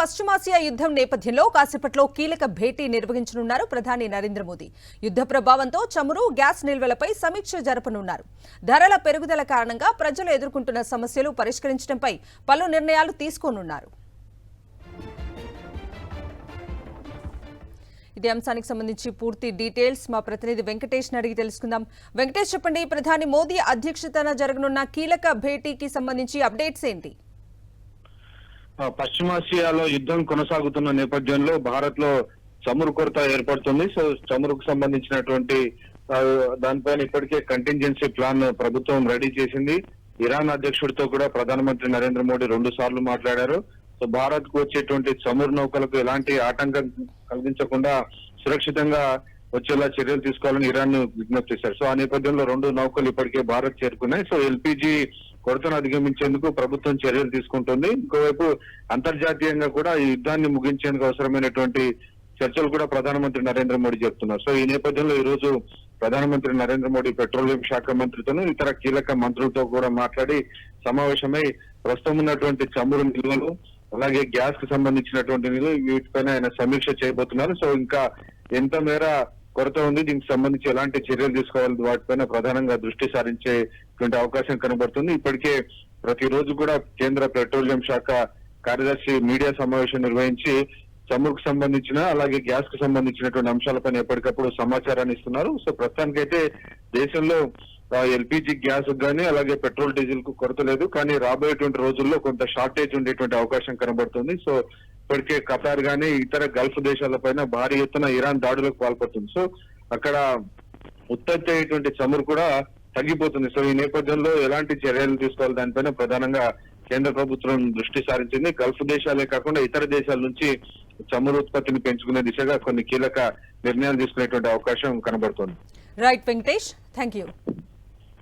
పశ్చిమాసియా యుద్ధం నేపథ్యంలో కాసేపట్లో కీలక భేటీ నిర్వహించనున్నారు ప్రధాని నరేంద్ర మోదీ. యుద్ధ ప్రభావంతో చమురు, గ్యాస్ నిల్వలపై సమీక్ష జరపనున్నారు. ధరల పెరుగుదల కారణంగా ప్రజలు ఎదుర్కొంటున్న సమస్యలు పరిష్కరించడంపై పలు నిర్ణయాలు తీసుకోనున్నారు. ఇదే అంశానికి సంబంధించి పూర్తి డీటెయిల్స్ మా ప్రతినిధి వెంకటేష్ అడిగి తెలుసుకుందాం. వెంకటేష్, చెప్పండి, ప్రధాని మోదీ అధ్యక్షతన జరగనున్న కీలక భేటీకి సంబంధించి అప్డేట్స్ ఏంటి? పశ్చిమాసియాలో యుద్ధం కొనసాగుతున్న నేపథ్యంలో భారత్ లో చమురు కొరత ఏర్పడుతుంది. సో చమురుకు సంబంధించినటువంటి దానిపైన ఇప్పటికే కంటింజెన్సీ ప్లాన్ ప్రభుత్వం రెడీ చేసింది. ఇరాన్ అధ్యక్షుడితో కూడా ప్రధానమంత్రి నరేంద్ర మోడీ 2 సార్లు మాట్లాడారు. సో భారత్ కు వచ్చేటువంటి చమురు నౌకలకు ఎలాంటి ఆటంకం కలిగించకుండా సురక్షితంగా వచ్చేలా చర్యలు తీసుకోవాలని ఇరాన్ విజ్ఞప్తి చేశారు. సో ఆ నేపథ్యంలో 2 నౌకలు ఇప్పటికే భారత్ చేరుకున్నాయి. సో ఎల్పీజీ కొరతను అధిగమించేందుకు ప్రభుత్వం చర్యలు తీసుకుంటుంది. ఇంకోవైపు అంతర్జాతీయంగా కూడా ఈ యుద్ధాన్ని ముగించేందుకు అవసరమైనటువంటి చర్చలు కూడా ప్రధానమంత్రి నరేంద్ర మోడీ చెప్తున్నారు. సో ఈ నేపథ్యంలో ఈ రోజు ప్రధానమంత్రి నరేంద్ర మోడీ పెట్రోలియం శాఖ మంత్రితోనూ ఇతర కీలక మంత్రులతో కూడా మాట్లాడి సమావేశమై ప్రస్తుతం ఉన్నటువంటి చమురు నిల్వలు, అలాగే గ్యాస్ కి సంబంధించినటువంటి నిల్వలు, వీటిపైన ఆయన సమీక్ష చేయబోతున్నారు. సో ఇంకా ఎంత మేర కొరత ఉంది, దీనికి సంబంధించి ఎలాంటి చర్యలు తీసుకోవాలి, వాటిపైన ప్రధానంగా దృష్టి సారించేటువంటి అవకాశం కనబడుతుంది. ఇప్పటికే ప్రతిరోజు కూడా కేంద్ర పెట్రోలియం శాఖ కార్యదర్శి మీడియా సమావేశం నిర్వహించి చమురుకు సంబంధించిన అలాగే గ్యాస్ కు సంబంధించినటువంటి అంశాలపైన ఎప్పటికప్పుడు సమాచారాన్ని ఇస్తున్నారు. సో ప్రస్తుతానికైతే దేశంలో ఎల్పీజీ గ్యాస్ కానీ అలాగే పెట్రోల్, డీజిల్ కు కొరత లేదు. కానీ రాబోయేటువంటి రోజుల్లో కొంత షార్టేజ్ ఉండేటువంటి అవకాశం కనబడుతుంది. సో ఇప్పటికే ఖతార్ గానీ ఇతర గల్ఫ్ దేశాలపైన భారీ ఎత్తున ఇరాన్ దాడులకు పాల్పడుతుంది. సో అక్కడ ఉత్పత్తి అయ్యేటువంటి చమురు కూడా తగ్గిపోతుంది. సో ఈ నేపథ్యంలో ఎలాంటి చర్యలు తీసుకోవాలి దానిపైన ప్రధానంగా కేంద్ర ప్రభుత్వం దృష్టి సారించింది. గల్ఫ్ దేశాలే కాకుండా ఇతర దేశాల నుంచి చమురు ఉత్పత్తిని పెంచుకునే దిశగా కొన్ని కీలక నిర్ణయాలు తీసుకునేటువంటి అవకాశం కనబడుతుంది. Right Venkatesh, thank you.